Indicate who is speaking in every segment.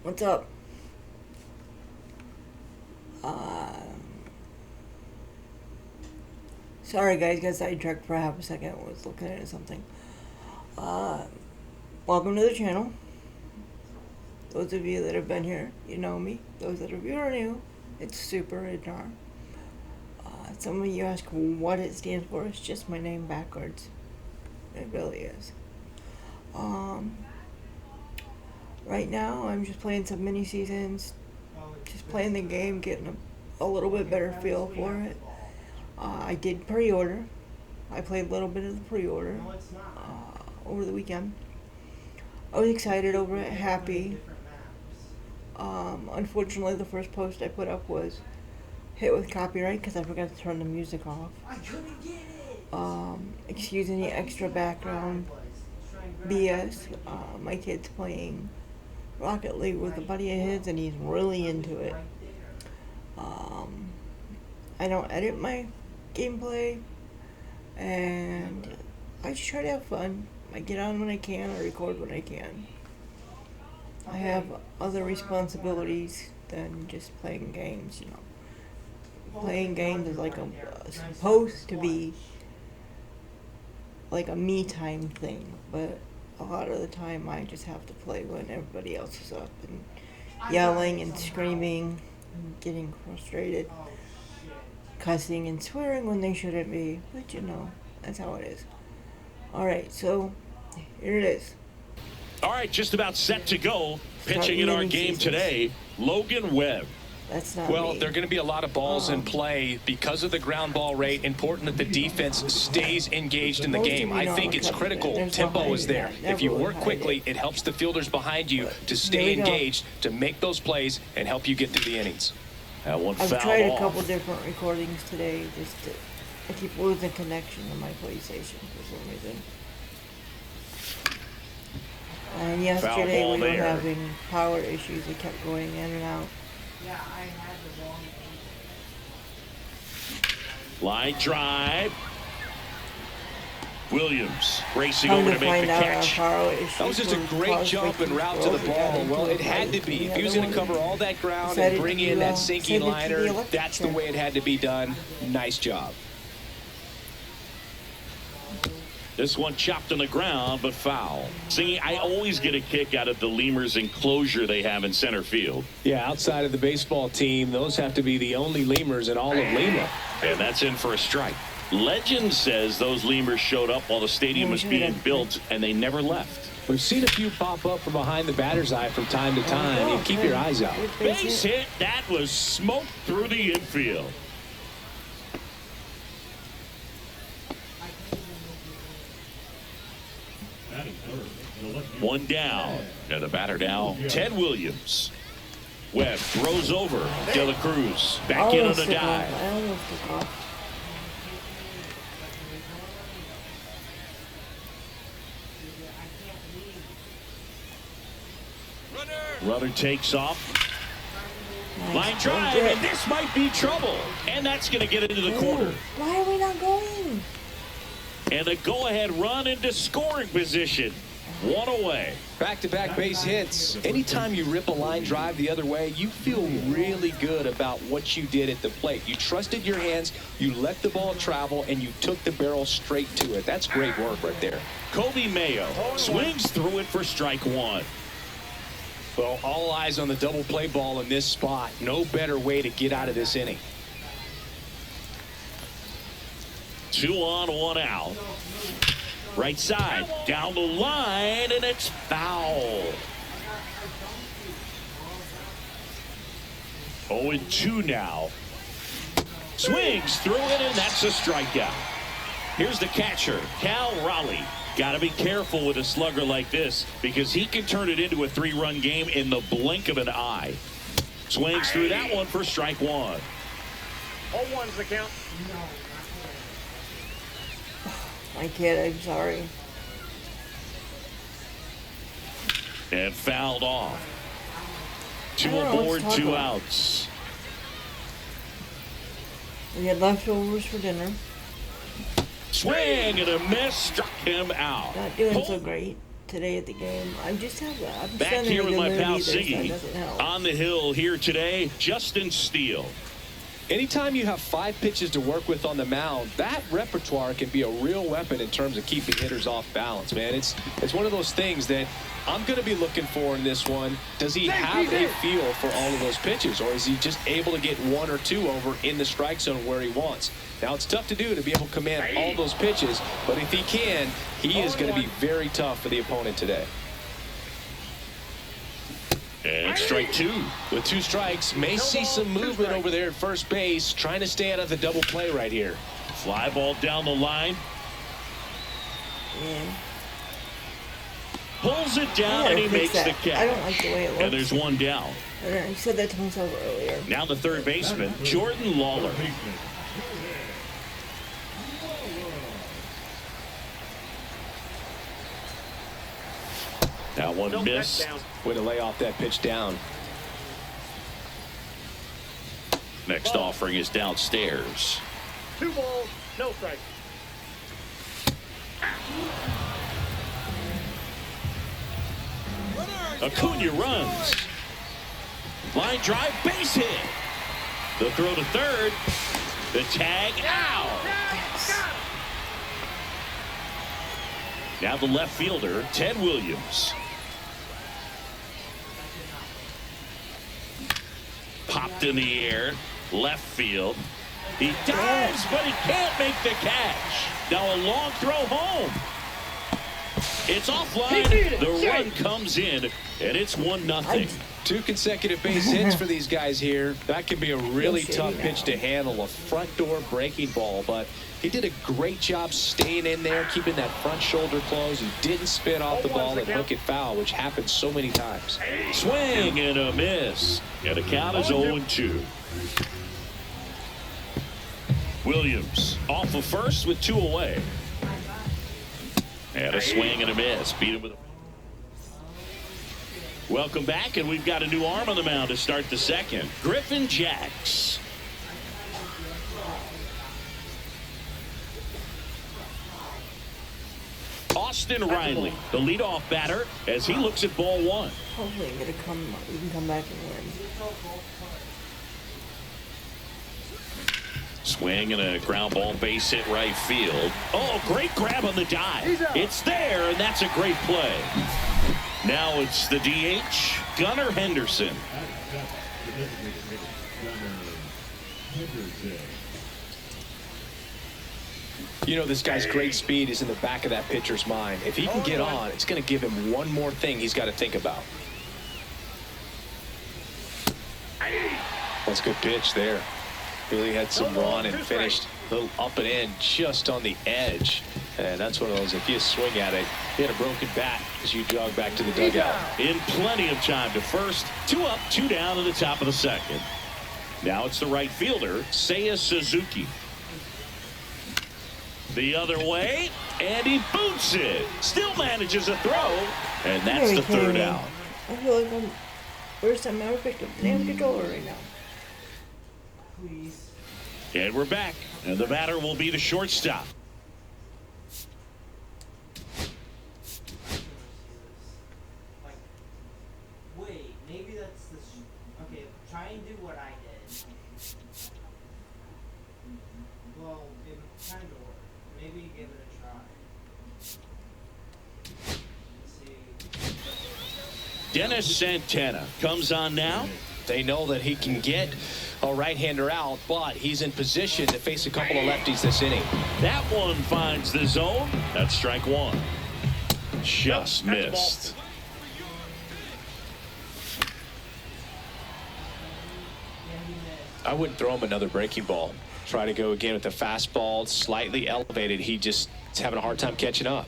Speaker 1: What's up? Sorry guys, got sidetracked for half a second. I was looking at something. Welcome to the channel. Those of you that have been here, you know me. Those that are new, it's Super Idnar. Some of you ask what it stands for. It's just my name backwards. It really is. Right now, I'm just playing some mini seasons. Just playing the game, getting a little bit better feel for it. I did pre-order. I played a little bit of the pre-order over the weekend. I was excited over it, happy. Unfortunately, the first post I put up was hit with copyright because I forgot to turn the music off. Excuse any extra background BS. My kid's playing Rocket League with a buddy of his and he's really into it. I don't edit my gameplay and I just try to have fun. I get on when I can, I record when I can. I have other responsibilities than just playing games, you know. Playing games is like supposed to be like a me time thing, but a lot of the time I just have to play when everybody else is up and yelling and screaming and getting frustrated, cussing and swearing when they shouldn't be, but you know, that's how it is. Alright, so here it is.
Speaker 2: Alright, just about set to go. Pitching in our game today, Logan Webb.
Speaker 1: That's not
Speaker 3: well,
Speaker 1: me.
Speaker 3: there are going to be a lot of balls in play because of the ground ball rate. Important that the defense stays engaged in the game. I think it's critical. Tempo is there. If you work quickly, it helps the fielders behind you to stay engaged, to make those plays, and help you get through the innings.
Speaker 2: That one
Speaker 1: I've
Speaker 2: fouled
Speaker 1: tried a
Speaker 2: off.
Speaker 1: couple different recordings today. I keep losing connection to my PlayStation for some reason. And yesterday we were having power issues. It kept going in and out.
Speaker 4: Yeah, I had the wrong
Speaker 2: Line drive. Williams racing over to make the catch.
Speaker 3: That was just a great jump and route to the ball. Well, it had to be. If he was going to cover all that ground and bring in that sinking liner, that's the way it had to be done. Nice job.
Speaker 2: This one chopped on the ground, but foul. See, I always get a kick out of the lemurs enclosure they have in center field.
Speaker 3: Yeah, outside of the baseball team, those have to be the only lemurs in all of Lima.
Speaker 2: And that's in for a strike. Legend says those lemurs showed up while the stadium was being built, and they never left.
Speaker 3: We've seen a few pop up from behind the batter's eye from time to time. You keep your eyes out.
Speaker 2: Base hit. That was smoked through the infield. One down. And the batter now, Ted Williams. Webb throws over. De La Cruz back in on a dive. Runner takes off. Line drive, and this might be trouble. And that's going to get into the corner.
Speaker 1: Why are we not going?
Speaker 2: And a go-ahead run into scoring position. One away.
Speaker 3: Back-to-back base hits. Anytime you rip a line drive the other way, you feel really good about what you did at the plate. You trusted your hands, you let the ball travel, and you took the barrel straight to it. That's great work right there.
Speaker 2: Kobe Mayo swings through it for strike one.
Speaker 3: Well, all eyes on the double play ball in this spot. No better way to get out of this inning.
Speaker 2: 2 on, 1 out. Right side, down the line, and it's foul. 0-2 now. Swings through it, and that's a strikeout. Here's the catcher, Cal Raleigh. Got to be careful with a slugger like this because he can turn it into a 3-run game in the blink of an eye. Swings through that one for strike one.
Speaker 5: 0-1's the count.
Speaker 1: My kid, I'm sorry.
Speaker 2: And fouled off. 2 aboard, 2 outs.
Speaker 1: We had leftovers for dinner.
Speaker 2: Swing and a miss, struck him out.
Speaker 1: Not doing so great. today at the game. I'm
Speaker 2: Back
Speaker 1: standing
Speaker 2: here
Speaker 1: in
Speaker 2: with
Speaker 1: a
Speaker 2: my
Speaker 1: good
Speaker 2: pal
Speaker 1: mood either, so it
Speaker 2: Ziggy.
Speaker 1: doesn't help.
Speaker 2: On the hill here today, Justin Steele.
Speaker 3: Anytime you have 5 pitches to work with on the mound, that repertoire can be a real weapon in terms of keeping hitters off balance, man. It's one of those things that I'm going to be looking for in this one. Does he have a feel for all of those pitches, or is he just able to get 1 or 2 over in the strike zone where he wants? Now, it's tough to do to be able to command all those pitches, but if he can, he is going to be very tough for the opponent today.
Speaker 2: And strike 2.
Speaker 3: With 2 strikes, may see some movement over there at first base, trying to stay out of the double play right here.
Speaker 2: Fly ball down the line.
Speaker 1: Yeah.
Speaker 2: Pulls it down
Speaker 1: I
Speaker 2: and he
Speaker 1: gotta
Speaker 2: makes
Speaker 1: fix
Speaker 2: the
Speaker 1: that.
Speaker 2: catch.
Speaker 1: I don't like the way it looks.
Speaker 2: And there's 1 down.
Speaker 1: I said that to myself earlier.
Speaker 2: Now the third baseman, Jordan Lawler. That one
Speaker 5: No,
Speaker 2: missed.
Speaker 5: that's down.
Speaker 3: Way to lay off that pitch down.
Speaker 2: Next offering is downstairs.
Speaker 5: 2 balls, no strike.
Speaker 2: Acuna runs. Line drive, base hit. The throw to third. The tag out. Now the left fielder, Ted Williams. Popped in the air, left field. He dives, but he can't make the catch. Now a long throw home. It's offline. The run comes in, and it's 1-0.
Speaker 3: 2 consecutive base hits for these guys here. That can be a really tough pitch to handle, a front door breaking ball, but he did a great job staying in there, keeping that front shoulder closed. He didn't spin off the ball and hook it foul, which happens so many times.
Speaker 2: Swing and a miss. And the count is 0-2. Williams off of first with 2 away. And a swing and a miss. Beat him with a... Welcome back, and we've got a new arm on the mound to start the second. Griffin Jacks. Austin Riley, the leadoff batter, as he looks at ball 1.
Speaker 1: Hopefully we can come back and win.
Speaker 2: Swing and a ground ball, base hit right field. Oh, great grab on the dive. It's there, and that's a great play. Now it's the DH, Gunnar Henderson.
Speaker 3: You know, this guy's great speed is in the back of that pitcher's mind. If he can get on, it's going to give him one more thing he's got to think about. That's a good pitch there. Really had some run and finished a little up and in just on the edge. And that's one of those, if you swing at it, you had a broken bat as you jog back to the dugout.
Speaker 2: In plenty of time to first. 2 up, 2 down in the top of the second. Now it's the right fielder, Seiya Suzuki. The other way, and he boots it. Still manages a throw, and that's the third out.
Speaker 1: I feel like I'm first time I ever picked up the damn controller right now.
Speaker 4: Please.
Speaker 2: And we're back, and the batter will be the shortstop.
Speaker 4: Like, wait, maybe that's the. Okay, try and do what I did. Well, it kind of worked. Maybe give it a try. Let's see.
Speaker 2: Dennis Santana comes on now.
Speaker 3: They know that he can get a right-hander out, but he's in position to face a couple of lefties this inning.
Speaker 2: That one finds the zone. That's strike 1. Just missed.
Speaker 3: I wouldn't throw him another breaking ball. Try to go again with the fastball, slightly elevated. He just is having a hard time catching up.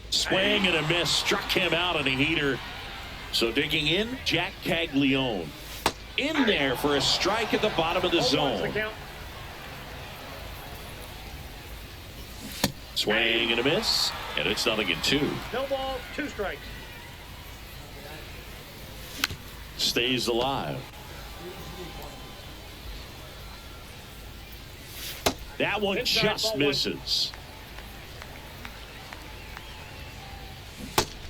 Speaker 2: Swing and a miss. Struck him out on a heater. So digging in, Jack Caglione. In there for a strike at the bottom of the zone. Swing and a miss. And it's 0-2.
Speaker 5: No ball, 2 strikes.
Speaker 2: Stays alive. That one just misses.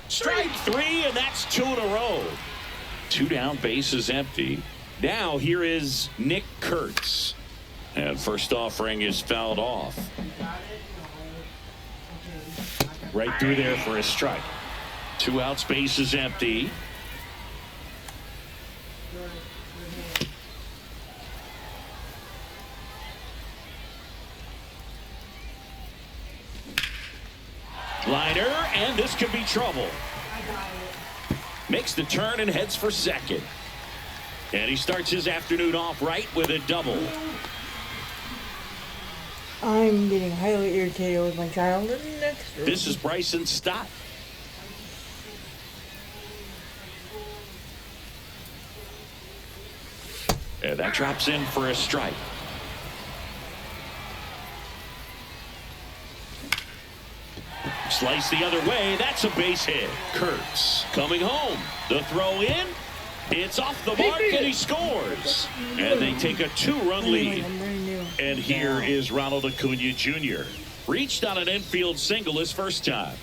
Speaker 2: Strike three, and that's 2 in a row. 2 down, bases empty. Now here is Nick Kurtz. And first offering is fouled off. Right through there for a strike. 2 outs, bases empty. Liner, and this could be trouble. Makes the turn and heads for second. And he starts his afternoon off right with a double.
Speaker 1: I'm getting highly irritated with my child in the next room.
Speaker 2: This is Bryson Stott. And that drops in for a strike. Slice the other way. That's a base hit. Kurtz coming home. The throw in. It's off the mark and he scores. And they take a 2-run lead. And here is Ronald Acuna Jr. Reached on an infield single his first time.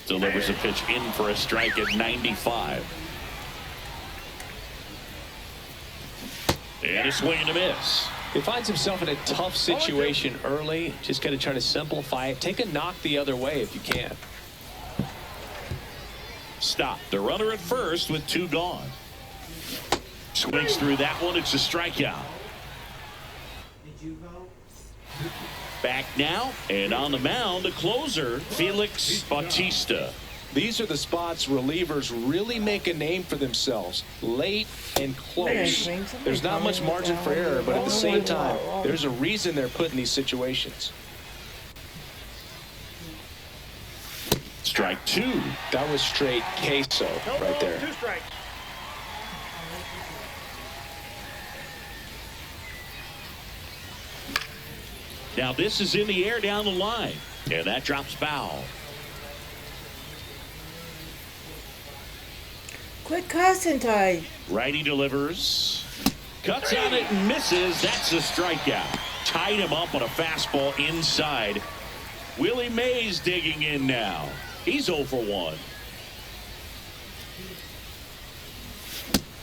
Speaker 2: Delivers a pitch in for a strike at 95. And a swing and a miss.
Speaker 3: He finds himself in a tough situation early. Just got to try to simplify it. Take a knock the other way if you can.
Speaker 2: Stop. The runner at first with 2 gone. Swings through that one. It's a strikeout.
Speaker 4: Did you go?
Speaker 2: Back now, and on the mound, the closer, Felix Bautista.
Speaker 3: These are the spots relievers really make a name for themselves. Late and close. There's not much margin for error, but at the same time, there's a reason they're put in these situations.
Speaker 2: Strike 2.
Speaker 3: That was straight queso right there.
Speaker 5: 2 strikes.
Speaker 2: Now this is in the air down the line, and that drops foul.
Speaker 1: Quit cussing, Ty.
Speaker 2: Righty delivers. Cuts on it and misses. That's a strikeout. Tied him up on a fastball inside. Willie Mays digging in now. He's 0 for 1.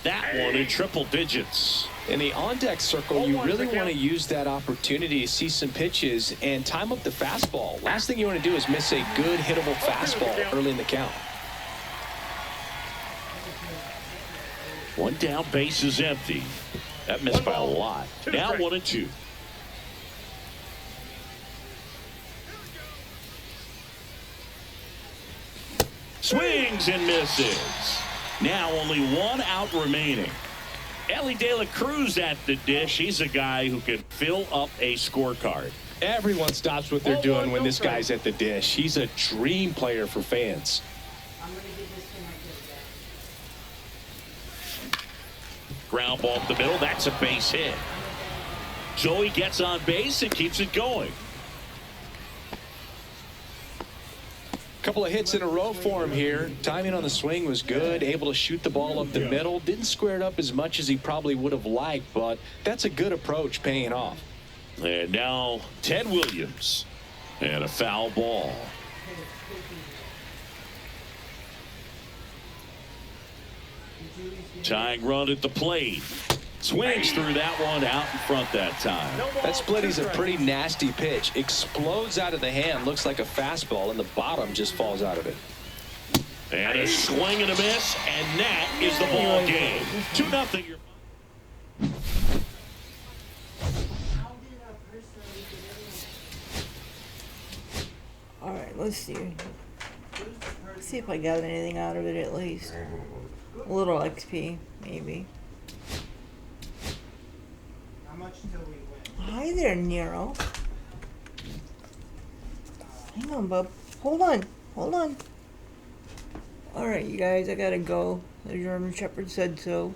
Speaker 2: That one in triple digits.
Speaker 3: In the on-deck circle, you really want to use that opportunity to see some pitches and time up the fastball. Last thing you want to do is miss a good hittable fastball early in the count.
Speaker 2: 1 down, base is empty. That missed by a lot. Now 1-2. Swings and misses. Now only 1 out remaining. Ellie De La Cruz at the dish. He's a guy who can fill up a scorecard.
Speaker 3: Everyone stops what they're doing when this guy's at the dish. He's a dream player for fans.
Speaker 4: I'm going to get disconnected again.
Speaker 2: Ground ball up the middle. That's a base hit. Joey gets on base and keeps it going.
Speaker 3: Couple of hits in a row for him here. Timing on the swing was good. Able to shoot the ball up the middle. Didn't square it up as much as he probably would have liked, but that's a good approach paying off.
Speaker 2: And now Ted Williams. And a foul ball. Tying run at the plate. Swings through that one out in front that time.
Speaker 3: That splitty's a pretty nasty pitch. Explodes out of the hand. Looks like a fastball, and the bottom just falls out of it.
Speaker 2: And a swing and a miss, and that is the ball game. 2-0.
Speaker 1: All right, let's see. See if I got anything out of it at least. A little XP, maybe.
Speaker 4: How much till we win?
Speaker 1: Hi there, Nero. Hang on, bub. Hold on. Hold on. Alright, you guys, I gotta go. The German Shepherd said so.